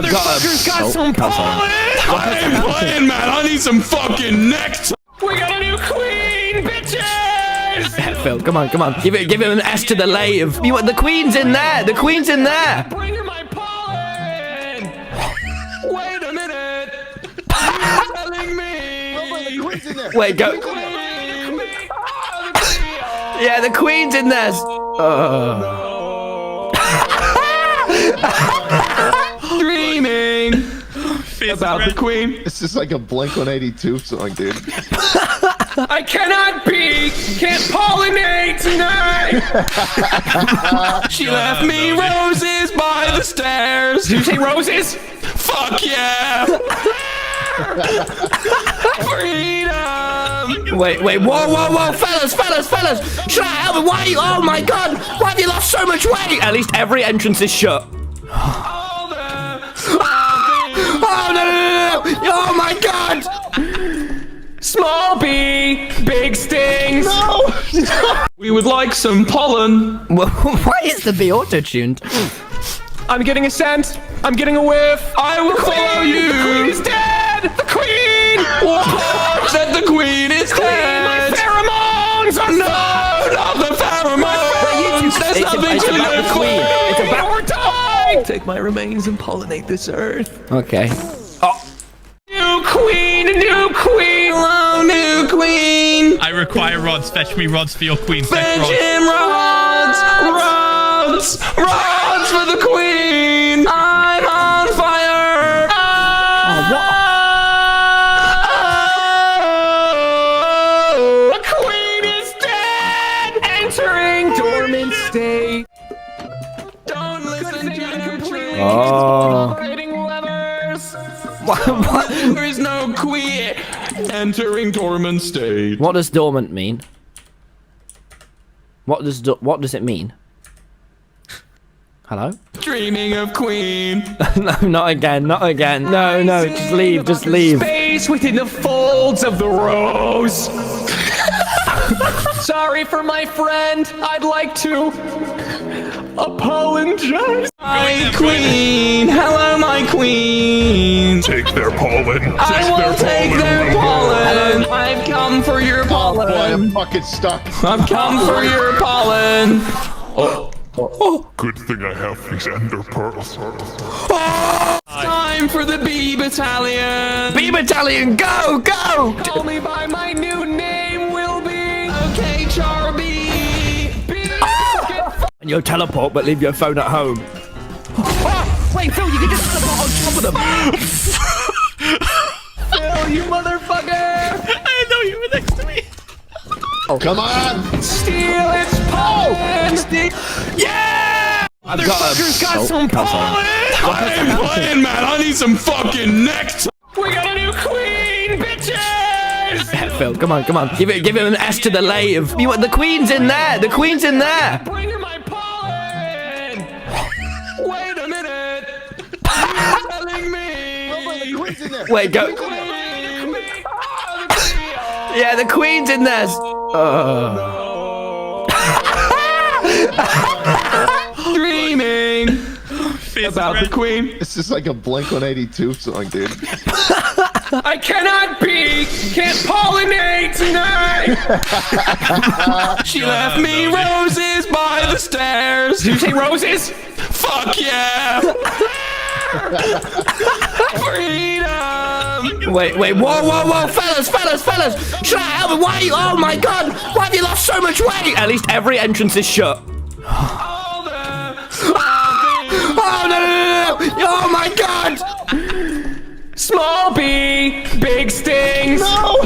I've got some pollen! I ain't playing, man. I need some fucking nectar. We got a new queen, bitches! Phil, come on. Give him an S to the lave. You want the queen's in there? The queen's in there! Bring her my pollen! Wait a minute! You're telling me! The queen's in there. Wait, go. Yeah, the queen's in there. Dreaming about the queen. This is like a Blink-182 song, dude. I can't pollinate tonight. She left me roses by the stairs. Did you say roses? Fuck yeah! Freedom! Wait, whoa, fellas! Should I help? Why? Oh my god! Why have you lost so much weight? At least every entrance is shut. Oh no! Oh my god! Small bee, big stings. No! We would like some pollen. Well, why is the bee auto-tuned? I'm getting a scent. I'm getting a whiff. I will follow you. The queen is dead. The queen. What? That the queen is dead. My pheromones are not the pheromones. There's nothing to live the queen. It's about we're dying. Take my remains and pollinate this earth. Okay. Oh. New queen. Hello, new queen. I require rods. Fetch me rods for your queen. Fetch him rods for the queen. I'm on fire. The queen is dead. Entering dormant state. Don't listen to your queen. Operating levers. What? There is no queen. Entering dormant state. What does dormant mean? What does it mean? Hello? Dreaming of queen. No, not again. No, just leave. Space within the folds of the rose. Sorry for my friend. I'd like to apologize. My queen. Hello, my queen. Take their pollen. I will take their pollen. I've come for your pollen. Oh boy, I'm fucking stuck. I've come for your pollen. Good thing I have these ender pearls. Time for the bee battalion. Bee battalion, go! Call me by my new name, Wilbur. Okay, Charby. And you'll teleport, but leave your phone at home. Wait, Phil, you can just teleport on top of them. Phil, you motherfucker. I didn't know you were next to me. Oh, come on! Steal its pollen. Yeah! I've got some pollen. I ain't playing, man. I need some fucking nectar. We got a new queen, bitches. Phil, come on. Give him an S to the lave. You want the queen's in there? The queen's in there. Bring her my pollen. Wait a minute. You're telling me. The queen's in there. Wait, go. Yeah, the queen's in there. Dreaming about the queen. This is like a Blink-182 song, dude. I can't pollinate tonight. She left me roses by the stairs. Did you say roses? Fuck yeah. Freedom. Wait, whoa, fellas! Should I help? Why? Oh my god! Why have you lost so much weight? At least every entrance is shut. Oh no! Oh my god! Small bee, big stings. No.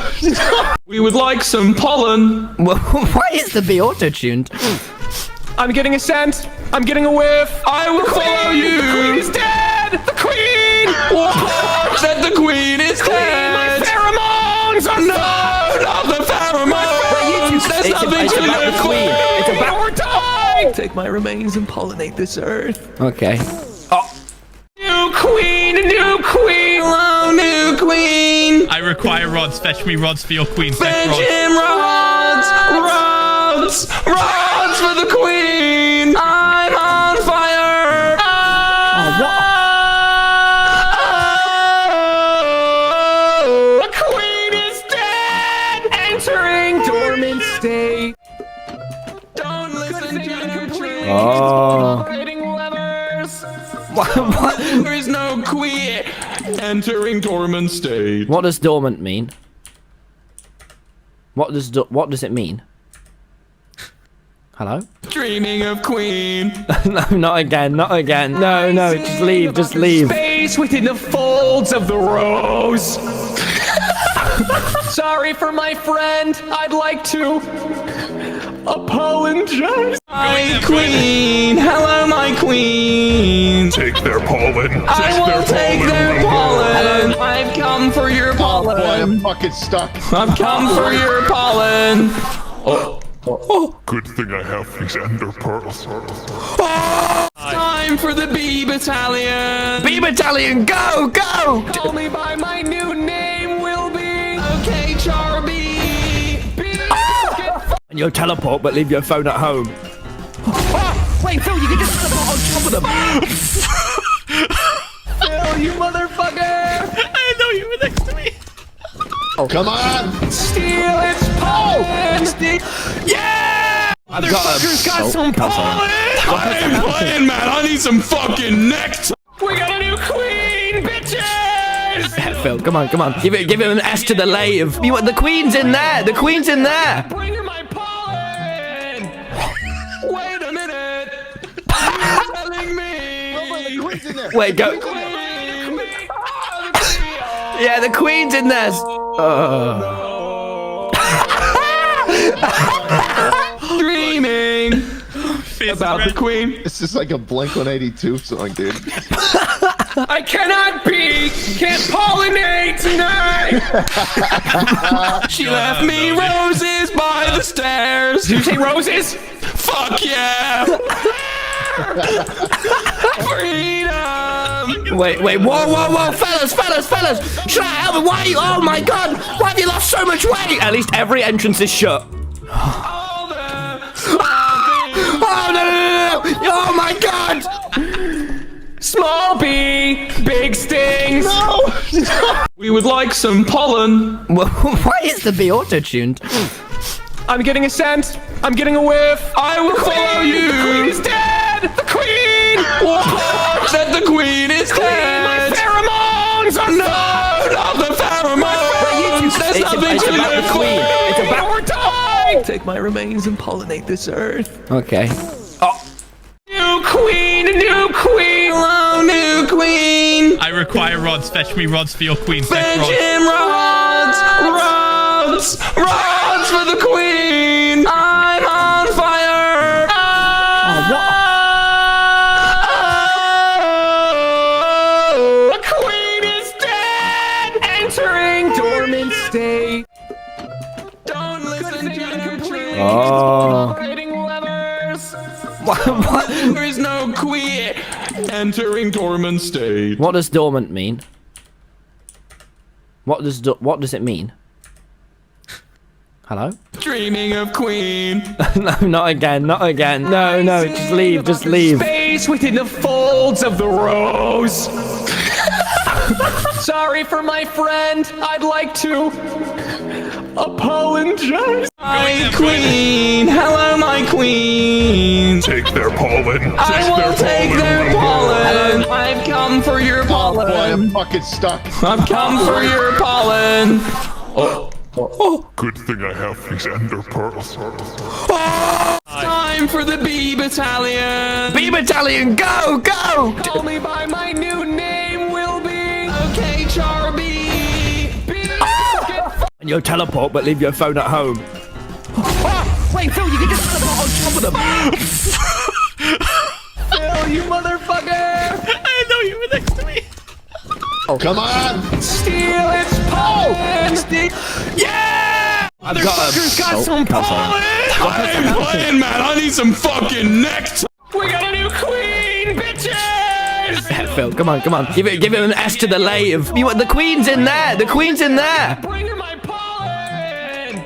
We would like some pollen. Well, why is the bee auto-tuned? I'm getting a scent. I'm getting a whiff. I will follow you. The queen is dead. The queen. What? That the queen is dead. My pheromones are not the pheromones. There's nothing to live for. It's about we're dying. Take my remains and pollinate this earth. Okay. New queen. Hello, new queen. I require rods. Fetch me rods for your queen. Fetch him rods for the queen. I'm on fire. There is no queen. Entering dormant state. What does dormant mean? What does it mean? Hello? Dreaming of queen. No, not again, not again. No, no, just leave, just leave. Space within the folds of the rose. Sorry for my friend. I'd like to apologize. My queen. Hello, my queen. Take their pollen. I will take their pollen. I've come for your Oh boy, I'm pollen. fucking stuck. I've come for your pollen. Good thing I have these ender pearls. Time for the B battalion. B battalion, go, go! Call me by my new name, Wilbur. Okay, Charby. And you'll teleport, but leave your phone at home. Wait, Phil, you can just teleport on top of them. Phil, you motherfucker. I know you were next to me. Come on! Steal its pollen. Yeah! I've got Motherfucker's got some pollen. I ain't playing, man. I need some fucking necktie. We got a new queen, bitches. Phil, come on, come on. Give him an S to the lave. You want the queen's in there? The queen's in there. Bring her my pollen. Wait a minute. You're telling me. The queen's in there. Wait, go. Yeah, the queen's in there. Dreaming Fizz about the red. queen. This is like a Blink-182 song, dude. I cannot can't pollinate tonight. She left me roses by the stairs. Did you say roses? Fuck yeah. Freedom. Wait, whoa, fellas. Should I help me? Why? Oh my God! Why have you lost so much weight? At least every entrance is shut. All the Oh no! Oh my God! small B, big stings. No. We would like some pollen. Why is the bee auto-tuned? I'm getting a scent. I'm getting a whiff. I will follow you. The queen is dead. The queen. That the queen is dead. My pheromones are not the pheromones. There's nothing it's to about live the queen. for. It's about- We're dying. Take my remains and pollinate this earth. Okay. New queen, hello, new queen. I require rods. Fetch me rods for your queen. Fetch Fetch rods. him rods for the queen. I'm on fire. The queen is dead. Entering dormant state. Don't listen to your dreams. Oh. Operating levers. What? There is no queen. Entering dormant state. What does dormant mean? What does it mean? Hello? Dreaming of queen. No, not again, not again. No, no, just leave, just leave. Space within the folds of the rose. Sorry for my friend. I'd like to apologize. My queen. Hello, my queen. Take their pollen. I will take their pollen. I've come for your Oh boy, I'm pollen. fucking stuck. I've come for your pollen. Good thing I have these ender pearls. Time for the B battalion. B battalion, go, go! Call me by my new name, Wilbur. Okay, Charby. And you'll teleport, but leave your phone at home. Wait, Phil, you can just teleport on top of them. Phil, you motherfucker. I know you were next to me. Come on! Steal its pollen. Yeah! I've Motherfucker's got some pollen. I ain't playing, man. I need some fucking necktie. We got a new queen, bitches. Phil, come on. Give him an S to the lave. You want the queen's in there? The queen's in there. Bring her my pollen.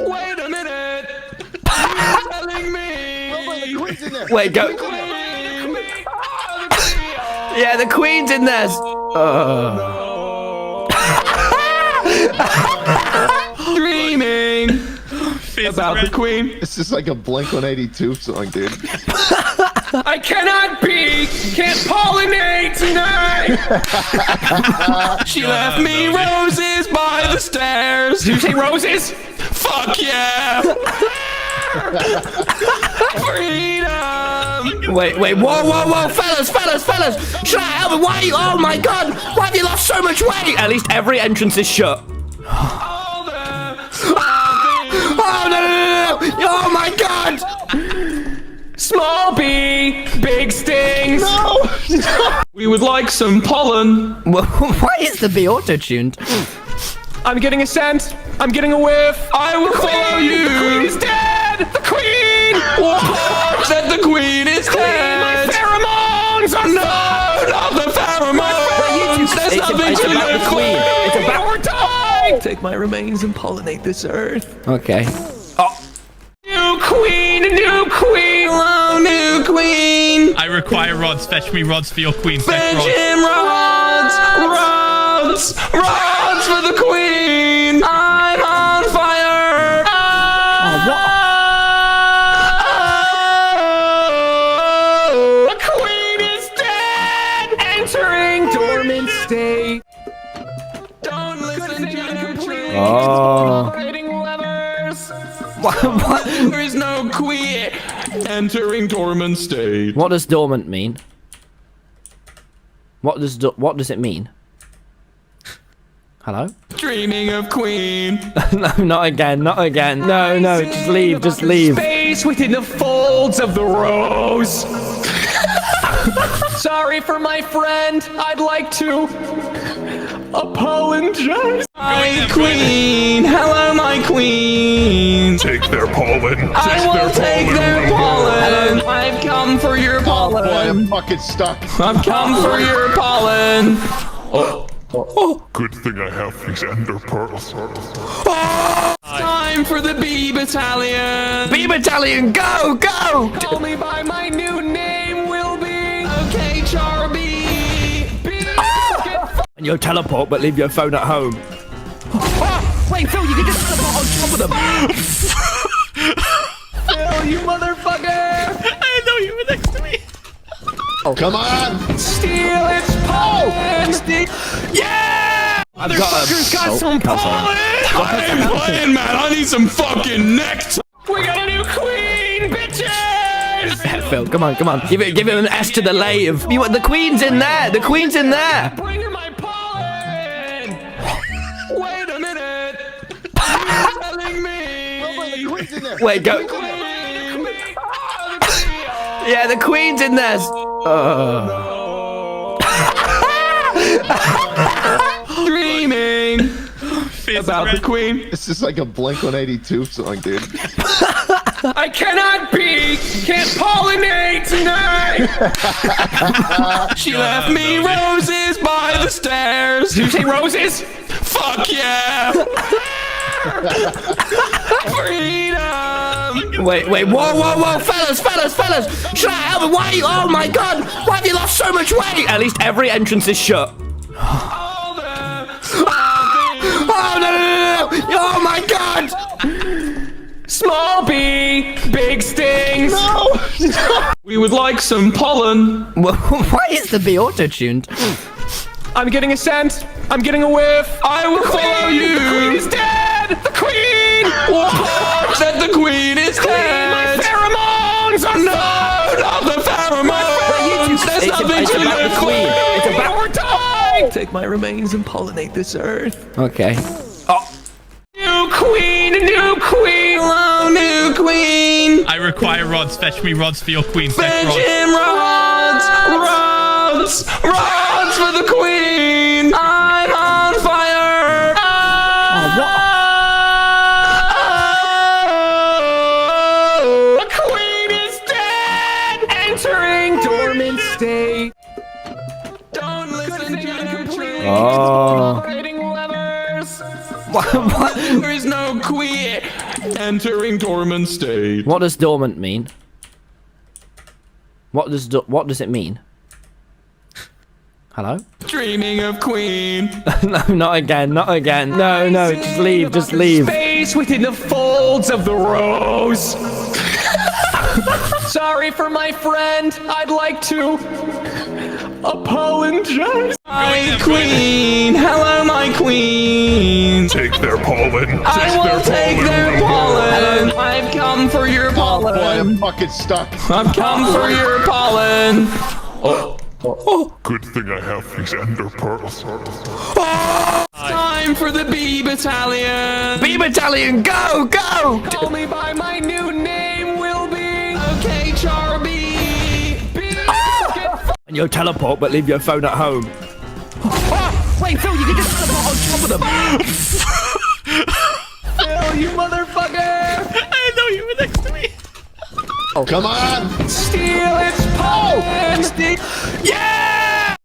Wait a minute. You're telling me. The queen's in there. Wait, go. Yeah, the queen's in there. Dreaming Fizz about red. the queen. This is like a Blink-182 song, dude. I cannot be. Can't pollinate tonight. She left me roses by the stairs. Did you say roses? Fuck yeah. Freedom. Wait, whoa, fellas. Should I help me? Why? Oh my God! Why have you lost so much weight? At least every entrance is shut. Oh no! Oh my God! Small bee, big stings. No. We would like some pollen. Why is the bee auto-tuned? I'm getting a scent. I'm getting a whiff. I will follow you. The queen is dead. The queen. What? That the queen is dead. My pheromones are not the pheromones. There's nothing to about the queen. It's about. We're dying. Take my remains and pollinate this earth. Okay. New queen. Hello, new queen. I require rods. Fetch me rods for your queen. Fetch him rods for the queen. I'm on fire. The queen is dead. Entering dormant state. Don't listen to the queen. Operating levers. What? There is no queen. Entering dormant state. What does dormant mean? What does it mean? Hello? Dreaming of queen. No, not again. No, just leave. Space within the folds of the rose. Sorry for my friend. I'd like to apologize. My queen. Hello, my queen. Take their pollen. I will take their pollen. I've come for your pollen. Boy, I'm fucking stuck. I've come for your pollen. Good thing I have these ender pearls. Time for the bee battalion. Bee battalion, go! Call me by my new name, Wilbur. Okay, Charby. And you'll teleport, but leave your phone at home. Wait, Phil, you can just teleport on top of them. Phil, you motherfucker. I didn't know you were next to me. Come on. Steal its pollen. Yeah! Motherfucker's got some pollen. I ain't playing, man. I need some fucking nectar. We got a new queen, bitches. Phil, come on. Give him an S to the lay of. The queen's in there. The queen's in there. Bring her my pollen. Wait a minute. You're telling me. The queen's in there. Wait, go. Yeah, the queen's in there. Dreaming Fizz about the queen. This is like a Blink-182 song, dude. I cannot be. Can't pollinate tonight. She left me roses by the stairs. Did you say roses? Fuck yeah. Freedom. Wait, whoa, fellas. Should I help me? Why? Oh my God! Why have you lost so much weight? At least every entrance is shut. Oh no! Oh my God! Small bee, big stings. No. We would like some pollen. Why is the bee auto-tuned? I'm getting a scent. I'm getting a whiff. I will follow you. The queen is dead. The queen. What? That the queen is dead. My pheromones are not the pheromones. There's nothing to about the queen. It's about. We're dying. Take my remains and pollinate this earth. Okay. New queen. Hello, new queen. I require rods. Fetch me rods for your queen. Fetch him rods for the queen. I'm on fire. The queen is dead. Entering dormant state. Don't listen to the queen. Operating levers. What? There is no queen. Entering dormant state. What does dormant mean? What does it mean? Hello? Dreaming of queen. No, not again. No, just leave. Space within the folds of the rose. sorry for my friend. I'd like to apologize. My queen. Hello, my queen. Take their pollen. I will take their pollen. I've come for your Oh boy, I'm pollen. fucking stuck. I've come for your pollen. Good thing I have these ender pearls. Time for the bee battalion. B battalion, go, go! Call me by my new name, Wilbur. Okay, Charby. And you'll teleport, but leave your phone at home. Oh, wait, Phil, you can just teleport on top of them. Phil, you motherfucker. I know you were next to me. Come on! Steal its pollen. Yeah!